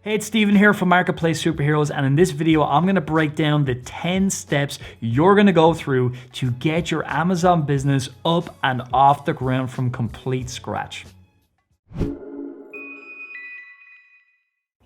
Hey, it's Steven here from Marketplace Superheroes, and in this video I'm going to break down the 10 steps you're going to go through to get your Amazon business up and off the ground from complete scratch.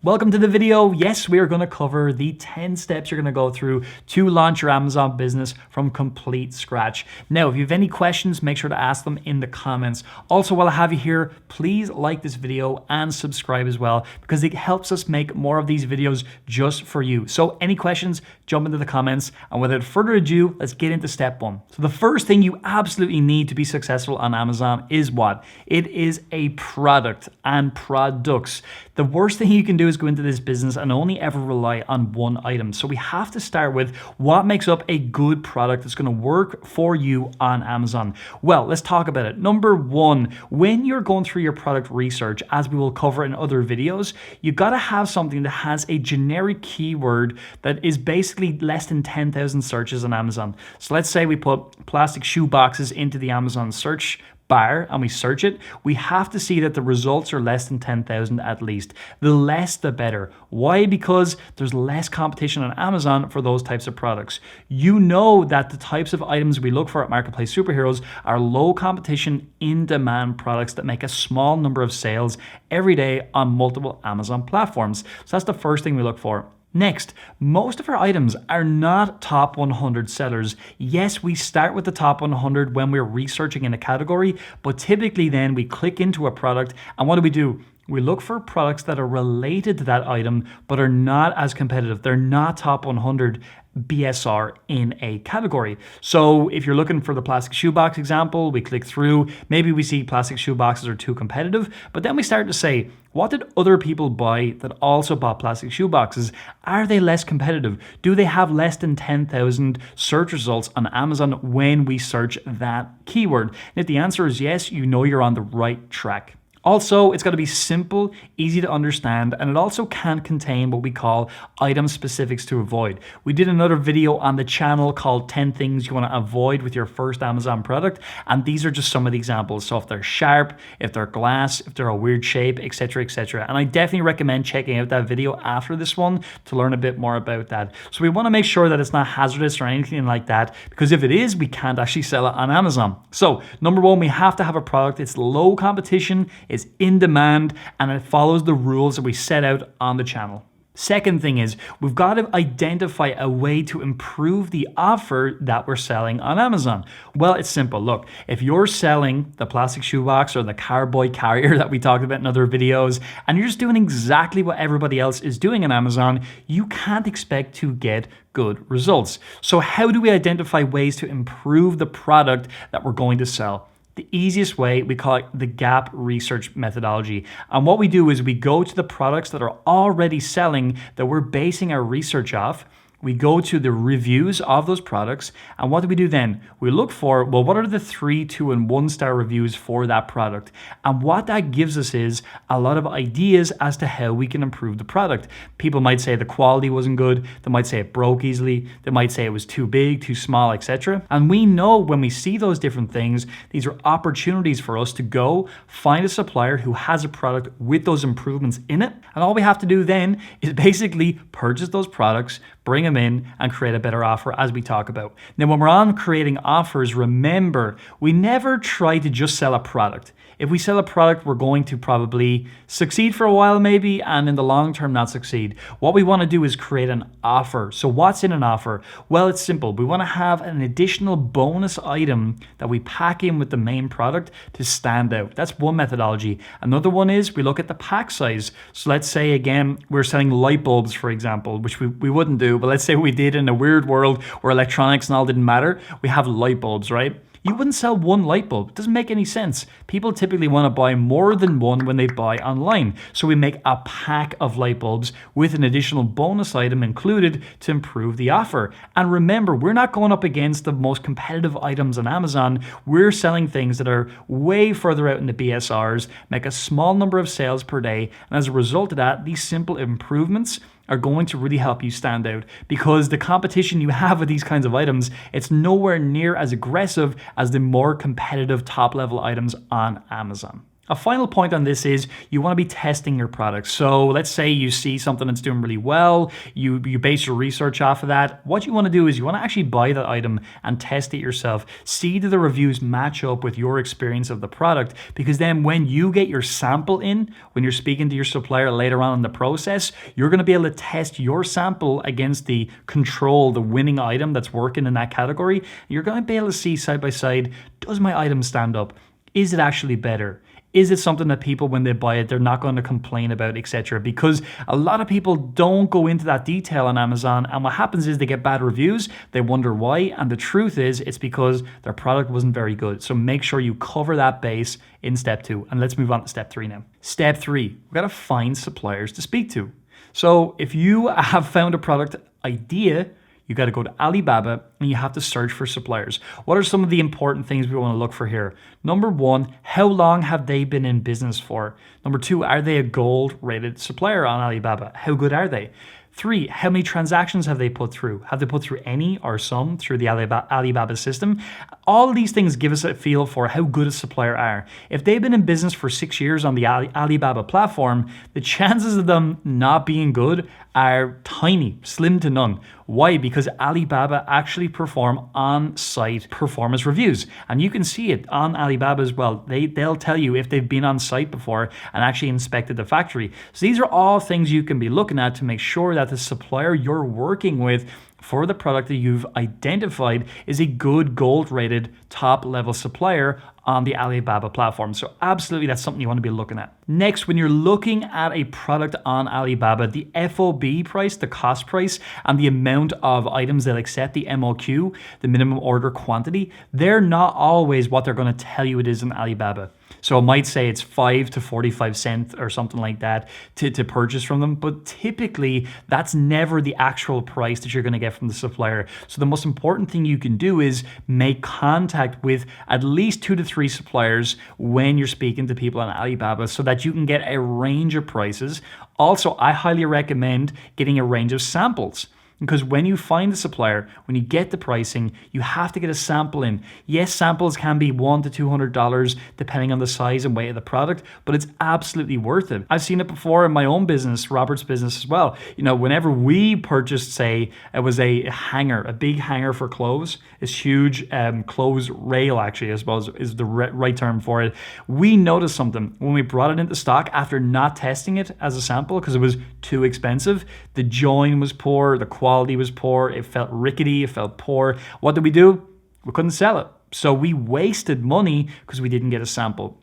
Welcome to the video. Yes, we are going to cover the 10 steps you're going to go through to launch your Amazon business from complete scratch. Now, if you have any questions, make sure to ask them in the comments. Also, while I have you here, please like this video and subscribe as well, because it helps us make more of these videos just for you. So any questions, jump into the comments. And without further ado, let's get into step one. So the first thing you absolutely need to be successful on Amazon is what? It is a product and products. The worst thing you can do is go into this business and only ever rely on one item. So we have to start with what makes up a good product that's going to work for you on Amazon. Well, let's talk about it. Number one, when you're going through your product research, as we will cover in other videos, you got to have something that has a generic keyword that is basically less than 10,000 searches on Amazon. So let's say we put plastic shoe boxes into the Amazon search bar and we search it, we have to see that the results are less than 10,000 at least. The less the better. Why? Because there's less competition on Amazon for those types of products. You know that the types of items we look for at Marketplace Superheroes are low competition, in-demand products that make a small number of sales every day on multiple Amazon platforms. So that's the first thing we look for. Next, most of our items are not top 100 sellers. Yes, we start with the top 100 when we're researching in a category, but typically then we click into a product and what do? We look for products that are related to that item, but are not as competitive. They're not top 100 BSR in a category. So if you're looking for the plastic shoebox example, we click through, maybe we see plastic shoeboxes are too competitive, but then we start to say, what did other people buy that also bought plastic shoeboxes? Are they less competitive? Do they have less than 10,000 search results on Amazon when we search that keyword? And if the answer is yes, you know you're on the right track. Also, it's got to be simple, easy to understand, and it also can contain what we call item specifics to avoid. We did another video on the channel called 10 things you want to avoid with your first Amazon product, and these are just some of the examples. So if they're sharp, if they're glass, if they're a weird shape, etc., etc. And I definitely recommend checking out that video after this one to learn a bit more about that. So we want to make sure that it's not hazardous or anything like that, because if it is, we can't actually sell it on Amazon. So number one, we have to have a product. It's low competition, it's in demand, and it follows the rules that we set out on the channel. Second thing is, we've got to identify a way to improve the offer that we're selling on Amazon. Well, it's simple. Look, if you're selling the plastic shoebox or the cardboard carrier that we talked about in other videos, and you're just doing exactly what everybody else is doing on Amazon, you can't expect to get good results. So how do we identify ways to improve the product that we're going to sell? The easiest way, we call it the gap research methodology. And what we do is we go to the products that are already selling that we're basing our research off. We go to the reviews of those products, and what do we do then? We look for, well, what are the 3, 2, and 1-star reviews for that product? And what that gives us is a lot of ideas as to how we can improve the product. People might say the quality wasn't good, they might say it broke easily, they might say it was too big, too small, etc. And we know when we see those different things, these are opportunities for us to go find a supplier who has a product with those improvements in it. And all we have to do then is basically purchase those products, bring them in, and create a better offer as we talk about. Now, when we're on creating offers, remember, we never try to just sell a product. If we sell a product, we're going to probably succeed for a while maybe, and in the long term not succeed. What we want to do is create an offer. So what's in an offer? Well, it's simple. We want to have an additional bonus item that we pack in with the main product to stand out. That's one methodology. Another one is we look at the pack size. So let's say, again, we're selling light bulbs, for example, which we wouldn't do, but let's say we did in a weird world where electronics and all didn't matter. We have light bulbs, right? You wouldn't sell one light bulb. It doesn't make any sense. People typically want to buy more than one when they buy online. So we make a pack of light bulbs with an additional bonus item included to improve the offer. And remember, we're not going up against the most competitive items on Amazon. We're selling things that are way further out in the BSRs, make a small number of sales per day. And as a result of that, these simple improvements are going to really help you stand out, because the competition you have with these kinds of items, it's nowhere near as aggressive as the more competitive top level items on Amazon. A final point on this is you want to be testing your product. So let's say you see something that's doing really well, you base your research off of that. What you want to do is you want to actually buy that item and test it yourself. See do the reviews match up with your experience of the product, because then when you get your sample in, when you're speaking to your supplier later on in the process, you're going to be able to test your sample against the control, the winning item that's working in that category. You're going to be able to see side by side, does my item stand up? Is it actually better? Is it something that people, when they buy it, they're not going to complain about, etc.? Because a lot of people don't go into that detail on Amazon, and what happens is they get bad reviews, they wonder why, and the truth is it's because their product wasn't very good. So make sure you cover that base in step 2. And let's move on to step 3 now. Step 3, we've got to find suppliers to speak to. So if you have found a product idea, you got to go to Alibaba and you have to search for suppliers. What are some of the important things we want to look for here? Number 1, how long have they been in business for? Number 2, are they a gold rated supplier on Alibaba? How good are they? 3, how many transactions have they put through? Have they put through any or some through the Alibaba system? All of these things give us a feel for how good a supplier are. If they've been in business for 6 years on the Alibaba platform, the chances of them not being good are tiny, slim to none. Why? Because Alibaba actually perform on-site performance reviews. And you can see it on Alibaba as well. They'll tell you if they've been on site before and actually inspected the factory. So these are all things you can be looking at to make sure that the supplier you're working with for the product that you've identified is a good gold-rated top-level supplier on the Alibaba platform. So absolutely, that's something you want to be looking at. Next, when you're looking at a product on Alibaba, the FOB price, the cost price, and the amount of items they'll accept, the MOQ, the minimum order quantity, they're not always what they're going to tell you it is in Alibaba. So it might say it's 5 to 45 cents or something like that to purchase from them. But typically, that's never the actual price that you're going to get from the supplier. So the most important thing you can do is make contact with at least 2 to 3 suppliers when you're speaking to people on Alibaba so that you can get a range of prices. Also, I highly recommend getting a range of samples. Because when you find the supplier, when you get the pricing, you have to get a sample in. Yes, samples can be $100 to $200 depending on the size and weight of the product, but it's absolutely worth it. I've seen it before in my own business, Robert's business as well. You know, whenever we purchased, say, it was a hanger, a big hanger for clothes, this huge clothes rail, actually, I suppose is the right term for it. We noticed something when we brought it into stock after not testing it as a sample because it was too expensive. The join was poor, the quality was poor, it felt rickety, it felt poor. What did we do? We couldn't sell it. So we wasted money because we didn't get a sample.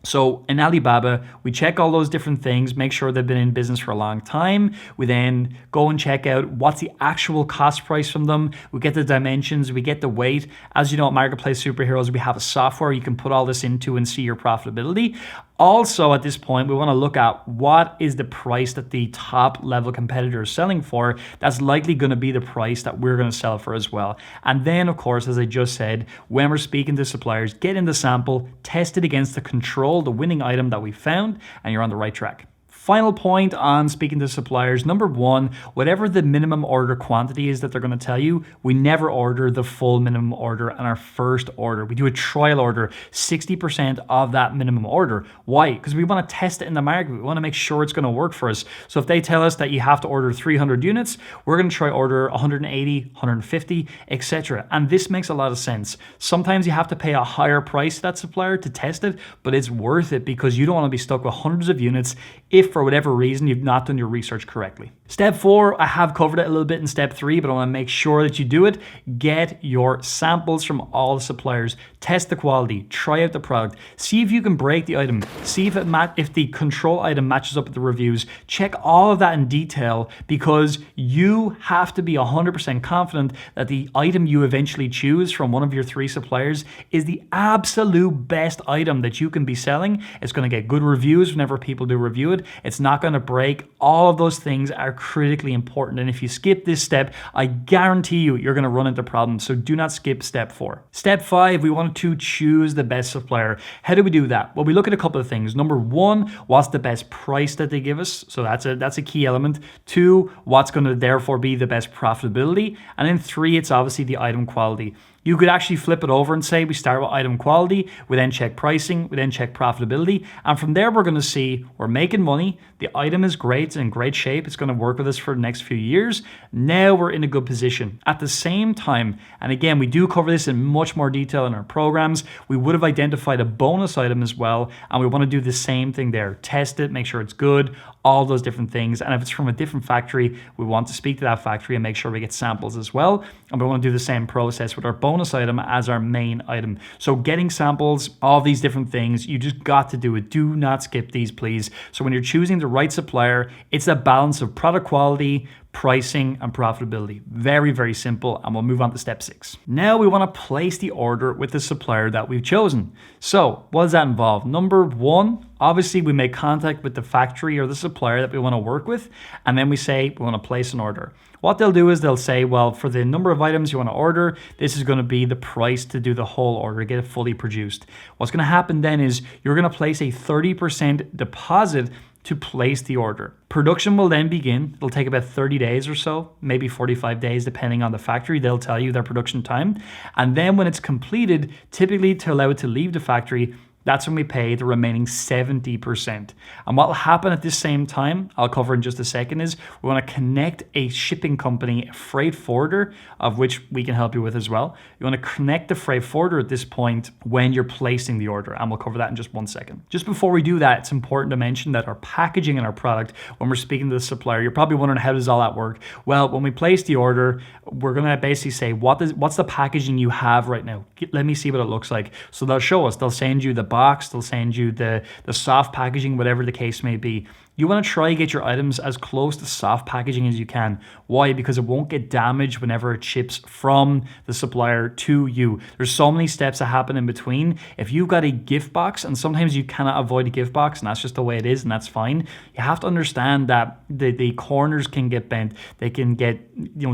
So in Alibaba, we check all those different things, make sure they've been in business for a long time. We then go and check out what's the actual cost price from them. We get the dimensions, we get the weight. As you know, at Marketplace Superheroes, we have a software you can put all this into and see your profitability. Also, at this point, we want to look at what is the price that the top level competitor is selling for. That's likely going to be the price that we're going to sell for as well. And then, of course, as I just said, when we're speaking to suppliers, get in the sample, test it against the control, the winning item that we found, and you're on the right track. Final point on speaking to suppliers. Number 1, whatever the minimum order quantity is that they're going to tell you, we never order the full minimum order on our first order. We do a trial order, 60% of that minimum order. Why? Because we want to test it in the market. We want to make sure it's going to work for us. So if they tell us that you have to order 300 units, we're going to try order 180, 150, etc. And this makes a lot of sense. Sometimes you have to pay a higher price to that supplier to test it, but it's worth it because you don't want to be stuck with hundreds of units if for whatever reason you've not done your research correctly. Step 4, I have covered it a little bit in step 3, but I want to make sure that you do it. Get your samples from all the suppliers. Test the quality. Try out the product. See if you can break the item. See if the control item matches up with the reviews. Check all of that in detail because you have to be 100% confident that the item you eventually choose from one of your 3 suppliers is the absolute best item that you can be selling. It's going to get good reviews whenever people do review it. It's not going to break. All of those things are critically important. And if you skip this step, I guarantee you're going to run into problems. So do not skip step 4. Step 5, we want to choose the best supplier. How do we do that? Well, we look at a couple of things. Number 1, what's the best price that they give us? So that's a key element. 2, what's going to therefore be the best profitability? And then 3, it's obviously the item quality. You could actually flip it over and say we start with item quality, we then check pricing, we then check profitability, and from there we're going to see we're making money, the item is great, it's in great shape, it's going to work with us for the next few years. Now we're in a good position. At the same time, and again, we do cover this in much more detail in our programs, we would have identified a bonus item as well, and we want to do the same thing there. Test it, make sure it's good, all those different things. And if it's from a different factory, we want to speak to that factory and make sure we get samples as well. And we want to do the same process with our bonus item as our main item. So getting samples, all these different things, you just got to do it. Do not skip these, please. So when you're choosing the right supplier, it's a balance of product quality, pricing, and profitability. Very, very simple. And we'll move on to step 6. Now we want to place the order with the supplier that we've chosen. So what does that involve? Number 1, obviously we make contact with the factory or the supplier that we want to work with. And then we say we want to place an order. What they'll do is they'll say, well, for the number of items you want to order, this is going to be the price to do the whole order, get it fully produced. What's going to happen then is you're going to place a 30% deposit to place the order. Production will then begin. It'll take about 30 days or so, maybe 45 days, depending on the factory. They'll tell you their production time. And then when it's completed, typically to allow it to leave the factory, that's when we pay the remaining 70%. And what will happen at this same time, I'll cover in just a second, is we want to connect a shipping company, a freight forwarder, of which we can help you with as well. You want to connect the freight forwarder at this point when you're placing the order, and we'll cover that in just 1 second. Just before we do that, it's important to mention that our packaging and our product, when we're speaking to the supplier, you're probably wondering, how does all that work? Well, when we place the order, we're going to basically say, what's the packaging you have right now? Let me see what it looks like. So they'll show us, they'll send you the box, they'll send you the soft packaging, whatever the case may be. You want to try to get your items as close to soft packaging as you can. Why? Because it won't get damaged whenever it ships from the supplier to you. There's so many steps that happen in between. If you've got a gift box, and sometimes you cannot avoid a gift box, and that's just the way it is, and that's fine, you have to understand that the corners can get bent, they can get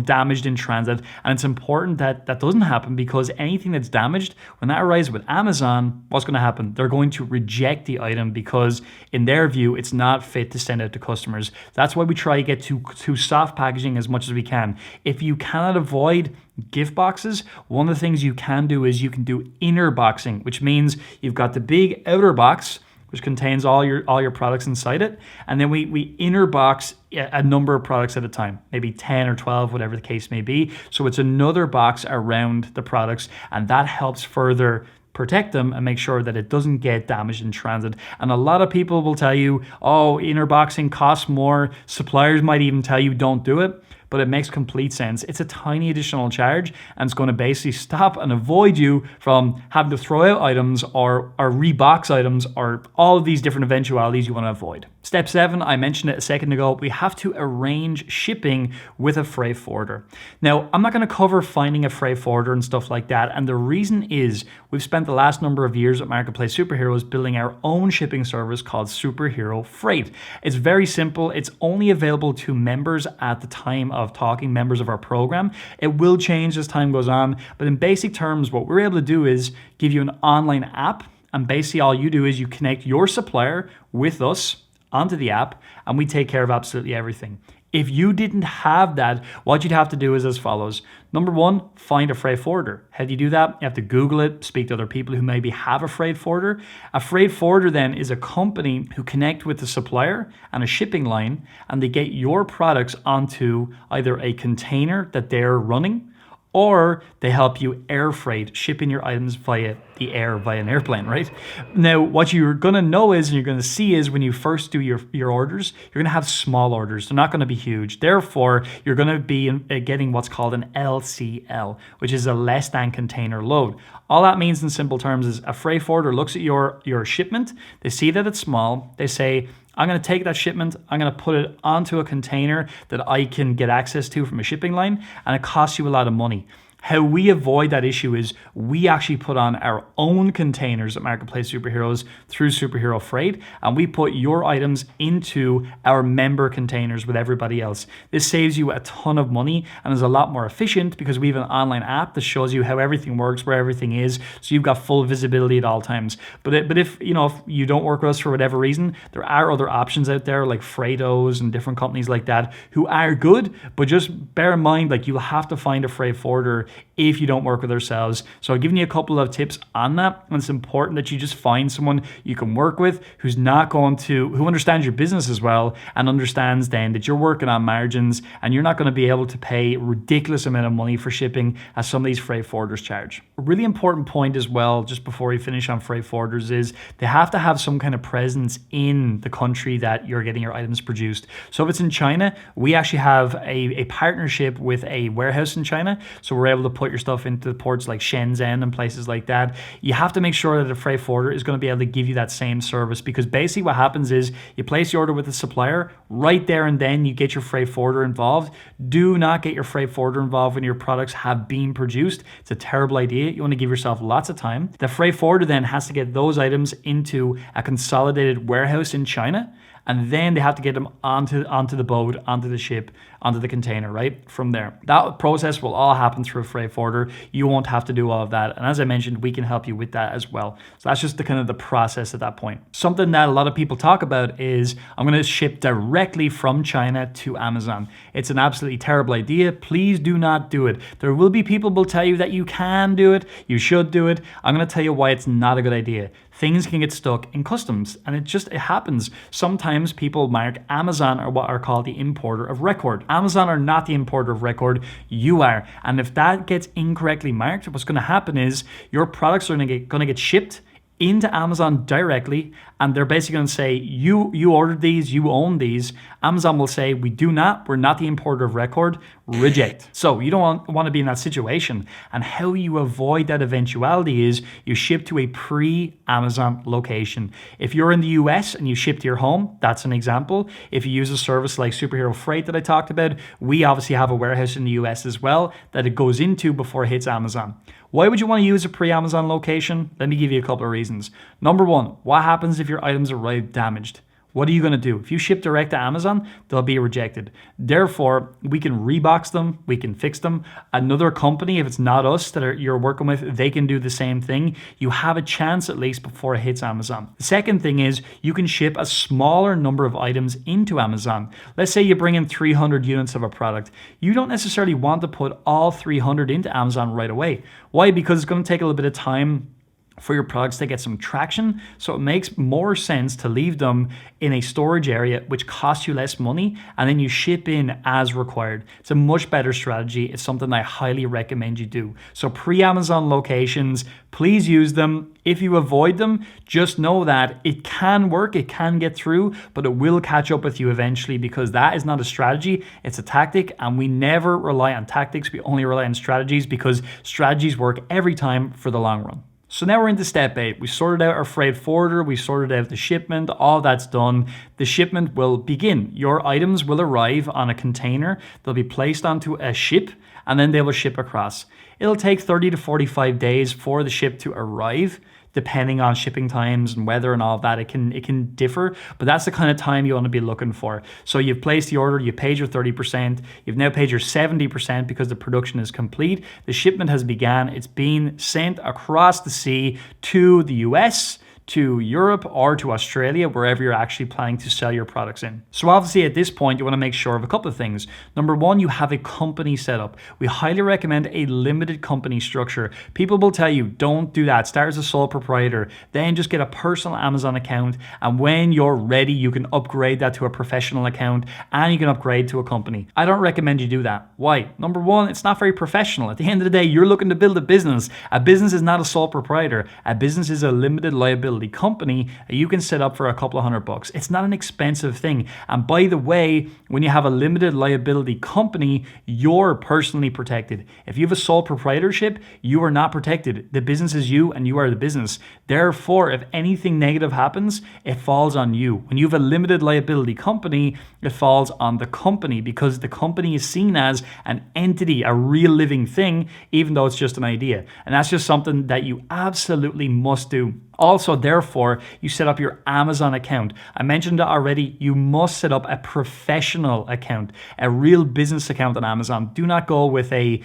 damaged in transit, and it's important that that doesn't happen, because anything that's damaged, when that arrives with Amazon, what's going to happen? They're going to reject the item because in their view, it's not fit to send out to customers. That's why we try to get to soft packaging as much as we can. If you cannot avoid gift boxes, one of the things you can do is you can do inner boxing, which means you've got the big outer box, which contains all your products inside it, and then we inner box a number of products at a time, maybe 10 or 12, whatever the case may be. So it's another box around the products, and that helps further protect them and make sure that it doesn't get damaged in transit. And a lot of people will tell you, oh, inner boxing costs more. Suppliers might even tell you don't do it, but it makes complete sense. It's a tiny additional charge, and it's going to basically stop and avoid you from having to throw out items or rebox items or all of these different eventualities you want to avoid. Step 7, I mentioned it a second ago, we have to arrange shipping with a freight forwarder. Now, I'm not going to cover finding a freight forwarder and stuff like that, and the reason is we've spent the last number of years at Marketplace Superheroes building our own shipping service called Superhero Freight. It's very simple. It's only available to members at the time of talking, members of our program. It will change as time goes on, but in basic terms, what we're able to do is give you an online app, and basically all you do is you connect your supplier with us onto the app, and we take care of absolutely everything. If you didn't have that, what you'd have to do is as follows. Number 1, find a freight forwarder. How do you do that? You have to Google it, speak to other people who maybe have a freight forwarder. A freight forwarder then is a company who connect with the supplier and a shipping line, and they get your products onto either a container that they're running, or they help you air freight, shipping your items via the air, via an airplane, right? Now, what you're going to know is, and you're going to see is, when you first do your orders, you're going to have small orders. They're not going to be huge. Therefore, you're going to be getting what's called an LCL, which is a less than container load. All that means in simple terms is a freight forwarder looks at your shipment, they see that it's small, they say, I'm going to take that shipment, I'm going to put it onto a container that I can get access to from a shipping line, and it costs you a lot of money. How we avoid that issue is we actually put on our own containers at Marketplace Superheroes through Superhero Freight, and we put your items into our member containers with everybody else. This saves you a ton of money and is a lot more efficient because we have an online app that shows you how everything works, where everything is, so you've got full visibility at all times. But if you don't work with us for whatever reason, there are other options out there like Freightos and different companies like that who are good, but just bear in mind, like, you'll have to find a freight forwarder if you don't work with ourselves. So I've given you a couple of tips on that, and it's important that you just find someone you can work with who understands your business as well, and understands then that you're working on margins and you're not going to be able to pay a ridiculous amount of money for shipping as some of these freight forwarders charge. A really important point as well, just before we finish on freight forwarders, is they have to have some kind of presence in the country that you're getting your items produced. So if it's in China, we actually have a partnership with a warehouse in China. So we're able to put your stuff into the ports like Shenzhen and places like that. You have to make sure that a freight forwarder is going to be able to give you that same service, because basically what happens is you place the order with the supplier, right there and then you get your freight forwarder involved. Do not get your freight forwarder involved when your products have been produced. It's a terrible idea. You want to give yourself lots of time. The freight forwarder then has to get those items into a consolidated warehouse in China, and then they have to get them onto the boat, onto the ship, onto the container, right? From there. That process will all happen through a freight forwarder. You won't have to do all of that. And as I mentioned, we can help you with that as well. So that's just the process at that point. Something that a lot of people talk about is, I'm going to ship directly from China to Amazon. It's an absolutely terrible idea. Please do not do it. There will be people who will tell you that you can do it, you should do it. I'm going to tell you why it's not a good idea. Things can get stuck in customs, and it happens. Sometimes people mark Amazon or what are called the importer of record. Amazon are not the importer of record, you are. And if that gets incorrectly marked, what's going to happen is your products are going to get shipped into Amazon directly, and they're basically going to say, you ordered these, you own these. Amazon will say, we're not the importer of record, reject. So you don't want to be in that situation. And how you avoid that eventuality is you ship to a pre-Amazon location. If you're in the US and you ship to your home, that's an example. If you use a service like Superhero Freight that I talked about, we obviously have a warehouse in the US as well that it goes into before it hits Amazon. Why would you want to use a pre-Amazon location? Let me give you a couple of reasons. Number one, what happens if your items arrive damaged? What are you going to do? If you ship direct to Amazon, they'll be rejected. Therefore, we can rebox them, we can fix them. Another company, if it's not us that you're working with, they can do the same thing. You have a chance at least before it hits Amazon. The second thing is you can ship a smaller number of items into Amazon. Let's say you bring in 300 units of a product. You don't necessarily want to put all 300 into Amazon right away. Why? Because it's going to take a little bit of time for your products to get some traction. So it makes more sense to leave them in a storage area, which costs you less money, and then you ship in as required. It's a much better strategy. It's something I highly recommend you do. So pre-Amazon locations, please use them. If you avoid them, just know that it can work, it can get through, but it will catch up with you eventually, because that is not a strategy, it's a tactic, and we never rely on tactics, we only rely on strategies, because strategies work every time for the long run. So now we're into step 8. We sorted out our freight forwarder, we sorted out the shipment, all that's done. The shipment will begin. Your items will arrive on a container, they'll be placed onto a ship, and then they will ship across. It'll take 30 to 45 days for the ship to arrive, depending on shipping times and weather and all of that. It can differ, but that's the kind of time you want to be looking for. So you've placed the order, you paid your 30%, you've now paid your 70% because the production is complete. The shipment has begun, it's being sent across the sea to the US, to Europe, or to Australia, wherever you're actually planning to sell your products in. So obviously at this point, you want to make sure of a couple of things. Number one, you have a company set up. We highly recommend a limited company structure. People will tell you, don't do that. Start as a sole proprietor, then just get a personal Amazon account. And when you're ready, you can upgrade that to a professional account, and you can upgrade to a company. I don't recommend you do that. Why? Number one, it's not very professional. At the end of the day, you're looking to build a business. A business is not a sole proprietor. A business is a limited liability company you can set up for a couple of $100. It's not an expensive thing. And by the way, when you have a limited liability company, you're personally protected. If you have a sole proprietorship, you are not protected. The business is you and you are the business. Therefore, if anything negative happens, it falls on you. When you have a limited liability company, it falls on the company, because the company is seen as an entity, a real living thing, even though it's just an idea. And that's just something that you absolutely must do. Also, therefore, you set up your Amazon account. I mentioned it already, you must set up a professional account, a real business account on Amazon. Do not go with the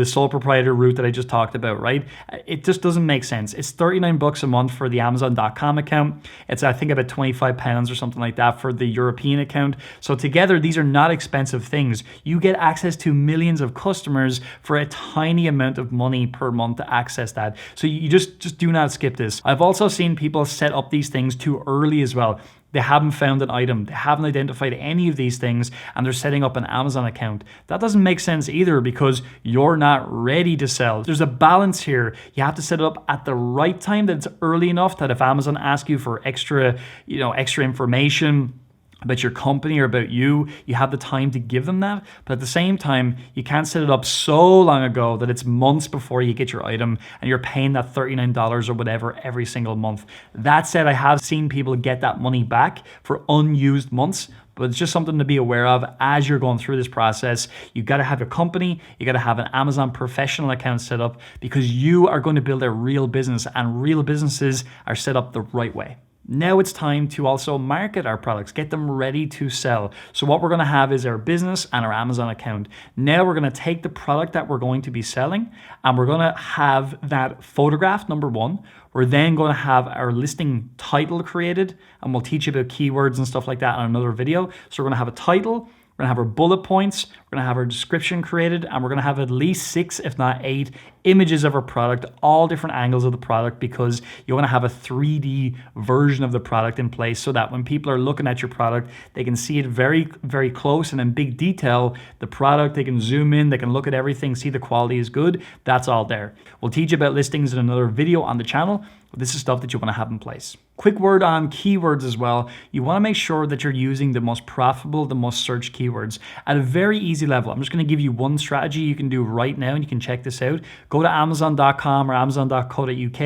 sole proprietor route that I just talked about, right? It just doesn't make sense. It's $39 a month for the Amazon.com account. It's, I think, about £25 or something like that for the European account. So together, these are not expensive things. You get access to millions of customers for a tiny amount of money per month to access that. So you just do not skip this. I've also seen people set up these things too early as well. They haven't found an item, they haven't identified any of these things, and they're setting up an Amazon account. That doesn't make sense either because you're not ready to sell. There's a balance here. You have to set it up at the right time, that it's early enough that if Amazon asks you for extra information about your company or about you have the time to give them that. But at the same time, you can't set it up so long ago that it's months before you get your item and you're paying that $39 or whatever every single month. That said, I have seen people get that money back for unused months, but it's just something to be aware of as you're going through this process. You got to have a company, you got to have an Amazon professional account set up, because you are going to build a real business, and real businesses are set up the right way. Now it's time to also market our products, get them ready to sell. So what we're going to have is our business and our Amazon account. Now we're going to take the product that we're going to be selling, and we're going to have that photographed, number one. We're then going to have our listing title created, and we'll teach you about keywords and stuff like that in another video. So we're going to have a title, we're going to have our bullet points, we're going to have our description created, and we're going to have at least 6, if not 8, images of our product, all different angles of the product, because you want to have a 3D version of the product in place so that when people are looking at your product, they can see it very, very close and in big detail. The product, they can zoom in, they can look at everything, see the quality is good. That's all there. We'll teach you about listings in another video on the channel. This is stuff that you want to have in place. Quick word on keywords as well. You want to make sure that you're using the most profitable, the most searched keywords at a very easy level. I'm just going to give you one strategy you can do right now, and you can check this out. Go to amazon.com or amazon.co.uk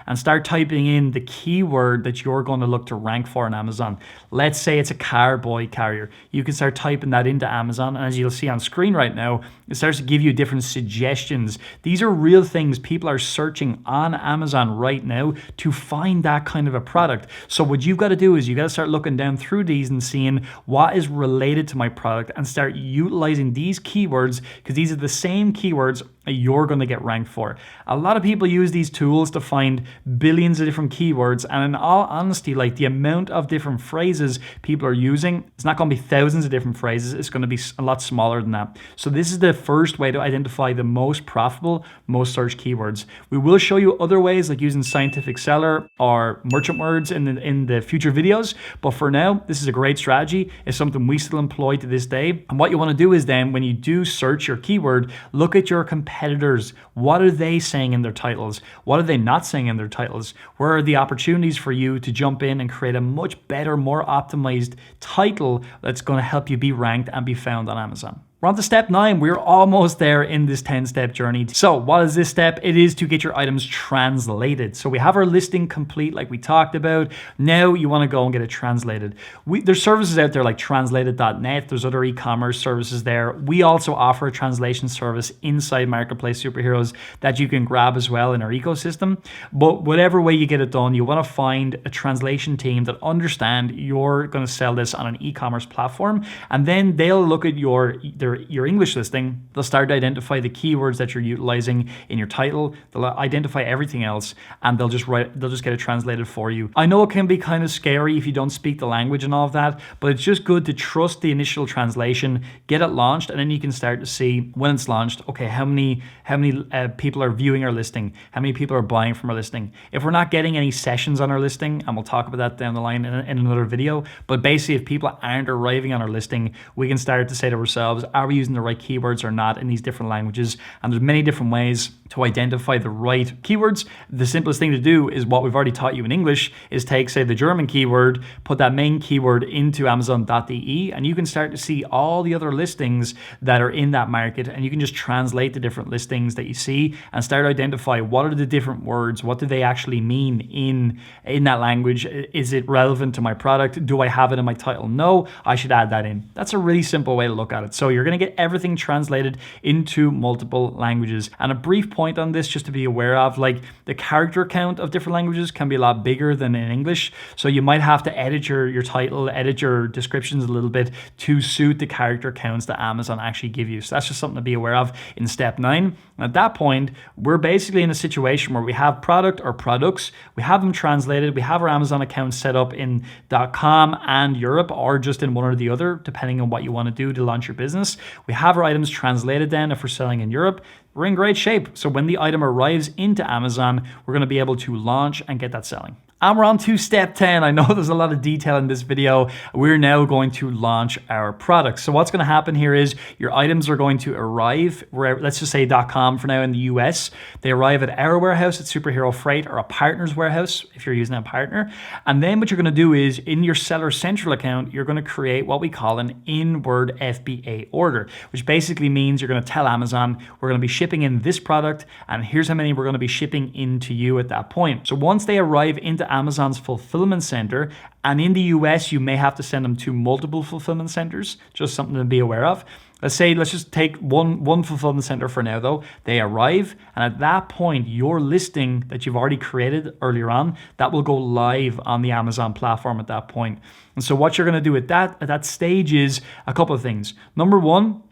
and start typing in the keyword that you're going to look to rank for on Amazon. Let's say it's a carboy carrier. You can start typing that into Amazon, and as you'll see on screen right now, it starts to give you different suggestions. These are real things people are searching on Amazon right now to find that kind of a product. So what you've got to do is you got to start looking down through these and seeing what is related to my product, and start utilizing these keywords, because these are the same keywords that you're going to get ranked for. A lot of people use these tools to find billions of different keywords, and in all honesty, like, the amount of different phrases people are using, it's not going to be thousands of different phrases, it's going to be a lot smaller than that. So this is the first way to identify the most profitable, most searched keywords. We will show you other ways, like using Scientific Seller or Merchant Words in the future videos, but for now, this is a great strategy. It's something we still employ to this day. And what you want to do is then, when you do search your keyword, look at your competitors. What are they saying in their titles? What are they not saying in their titles? Where are the opportunities for you to jump in and create a much better, more optimized title that's going to help you be ranked and be found on Amazon? We're on to step 9. We're almost there in this 10-step journey. So what is this step? It is to get your items translated. So we have our listing complete, like we talked about. Now you want to go and get it translated. There's services out there like translated.net. There's other e-commerce services there. We also offer a translation service inside Marketplace Superheroes that you can grab as well in our ecosystem. But whatever way you get it done, you want to find a translation team that understand you're going to sell this on an e-commerce platform, and then they'll look at your English listing. They'll start to identify the keywords that you're utilizing in your title. They'll identify everything else, and they'll just get it translated for you. I know it can be kind of scary if you don't speak the language and all of that, but it's just good to trust the initial translation, get it launched, and then you can start to see when it's launched, okay, how many people are viewing our listing, how many people are buying from our listing. If we're not getting any sessions on our listing, and we'll talk about that down the line in another video, but basically if people aren't arriving on our listing, we can start to say to ourselves, are we using the right keywords or not in these different languages? And there's many different ways to identify the right keywords. The simplest thing to do is what we've already taught you in English, is take, say, the German keyword, put that main keyword into amazon.de, and you can start to see all the other listings that are in that market, and you can just translate the different listings that you see and start to identify what are the different words, what do they actually mean in that language. Is it relevant to my product? Do I have it in my title? No, I should add that in. That's a really simple way to look at it. So you're you're going to get everything translated into multiple languages. And a brief point on this just to be aware of, like the character count of different languages can be a lot bigger than in English. So you might have to edit your title, edit your descriptions a little bit to suit the character counts that Amazon actually give you. So that's just something to be aware of in step 9. At that point, we're basically in a situation where we have product or products, we have them translated, we have our Amazon account set up in .com and Europe, or just in one or the other, depending on what you want to do to launch your business. We have our items translated then if we're selling in Europe. We're in great shape. So when the item arrives into Amazon, we're going to be able to launch and get that selling. And we're on to step 10. I know there's a lot of detail in this video. We're now going to launch our products. So what's going to happen here is your items are going to arrive where, let's just say .com for now in the US. They arrive at our warehouse at Superhero Freight or a partner's warehouse if you're using a partner. And then what you're going to do is in your Seller Central account, you're going to create what we call an inward FBA order, which basically means you're going to tell Amazon, we're going to be shipping in this product and here's how many we're going to be shipping into you at that point. So once they arrive into Amazon's fulfillment center, and in the US, you may have to send them to multiple fulfillment centers, just something to be aware of. Let's just take one fulfillment center for now though. They arrive, and at that point, your listing that you've already created earlier on, that will go live on the Amazon platform at that point. And so what you're gonna do at that stage is a couple of things. Number one,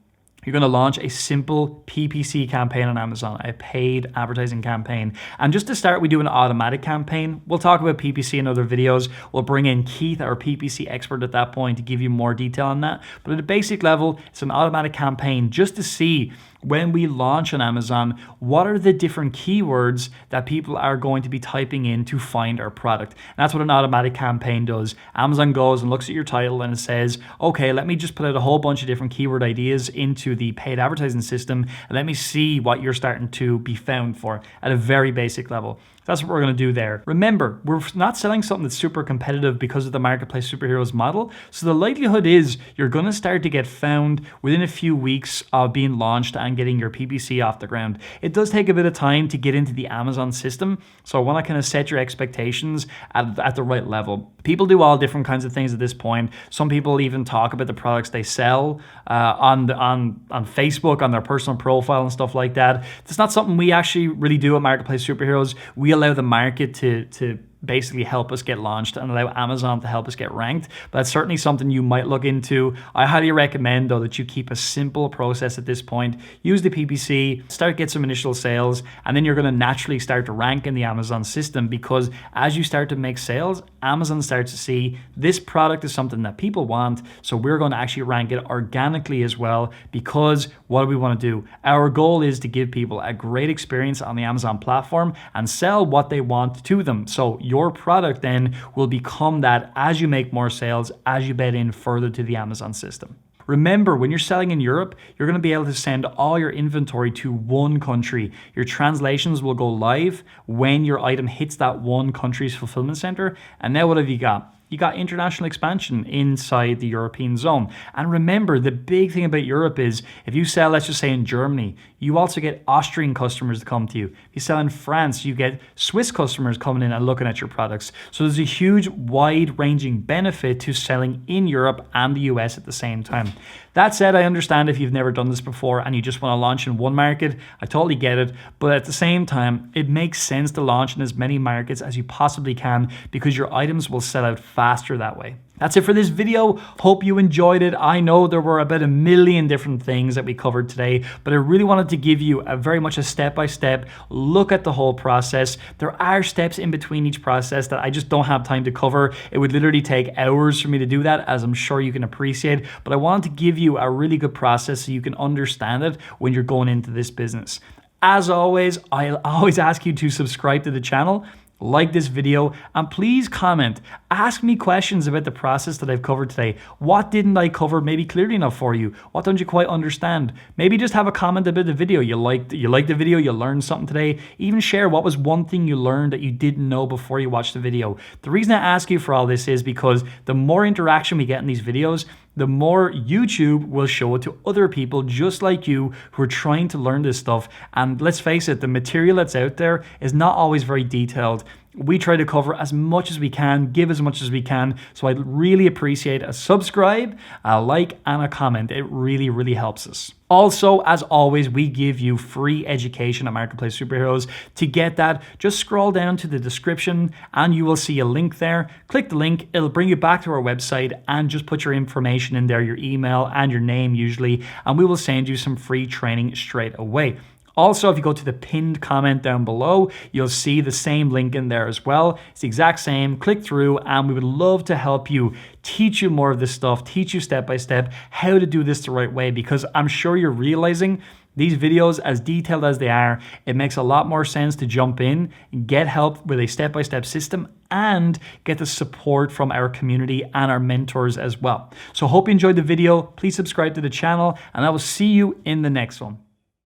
you're going to launch a simple PPC campaign on Amazon, a paid advertising campaign. And just to start, we do an automatic campaign. We'll talk about PPC in other videos. We'll bring in Keith, our PPC expert at that point, to give you more detail on that. But at a basic level, it's an automatic campaign just to see when we launch on Amazon, what are the different keywords that people are going to be typing in to find our product? And that's what an automatic campaign does. Amazon goes and looks at your title and it says, okay, let me just put out a whole bunch of different keyword ideas into the paid advertising system and let me see what you're starting to be found for at a very basic level. That's what we're going to do there. Remember, we're not selling something that's super competitive because of the Marketplace Superheroes model. So the likelihood is you're going to start to get found within a few weeks of being launched and getting your PPC off the ground. It does take a bit of time to get into the Amazon system. So I want to kind of set your expectations at the right level. People do all different kinds of things at this point. Some people even talk about the products they sell on Facebook, on their personal profile and stuff like that. It's not something we actually really do at Marketplace Superheroes. We allow the market to basically help us get launched and allow Amazon to help us get ranked. But that's certainly something you might look into. I highly recommend though that you keep a simple process at this point. Use the PPC, start get some initial sales, and then you're going to naturally start to rank in the Amazon system, because as you start to make sales, Amazon starts to see this product is something that people want. So we're going to actually rank it organically as well, because what do we want to do? Our goal is to give people a great experience on the Amazon platform and sell what they want to them. So your product then will become that as you make more sales, as you bed in further to the Amazon system. Remember, when you're selling in Europe, you're going to be able to send all your inventory to one country. Your translations will go live when your item hits that one country's fulfillment center. And now what have you got? You got international expansion inside the European zone. And remember, the big thing about Europe is if you sell, let's just say in Germany, you also get Austrian customers to come to you. If you sell in France, you get Swiss customers coming in and looking at your products. So there's a huge wide-ranging benefit to selling in Europe and the US at the same time. That said, I understand if you've never done this before and you just want to launch in one market, I totally get it. But at the same time, it makes sense to launch in as many markets as you possibly can, because your items will sell out faster that way. That's it for this video. Hope you enjoyed it. I know there were about 1 million different things that we covered today, but I really wanted to give you very much a step-by-step look at the whole process. There are steps in between each process that I just don't have time to cover. It would literally take hours for me to do that, as I'm sure you can appreciate, but I wanted to give you a really good process so you can understand it when you're going into this business. As always, I'll always ask you to subscribe to the channel, like this video, and please comment. Ask me questions about the process that I've covered today. What didn't I cover maybe clearly enough for you? What don't you quite understand? Maybe just have a comment about the video. You liked the video, you learned something today. Even share what was one thing you learned that you didn't know before you watched the video. The reason I ask you for all this is because the more interaction we get in these videos, the more YouTube will show it to other people just like you who are trying to learn this stuff. And let's face it, the material that's out there is not always very detailed. We try to cover as much as we can, give as much as we can. So I'd really appreciate a subscribe, a like, and a comment. It really, really helps us. Also, as always, we give you free education at Marketplace Superheroes. To get that, just scroll down to the description and you will see a link there. Click the link, it'll bring you back to our website, and just put your information in there, your email and your name usually, and we will send you some free training straight away. Also, if you go to the pinned comment down below, you'll see the same link in there as well. It's the exact same. Click through and we would love to help you, teach you more of this stuff, teach you step by step how to do this the right way, because I'm sure you're realizing these videos, as detailed as they are, it makes a lot more sense to jump in, get help with a step-by-step system, and get the support from our community and our mentors as well. So hope you enjoyed the video. Please subscribe to the channel and I will see you in the next one.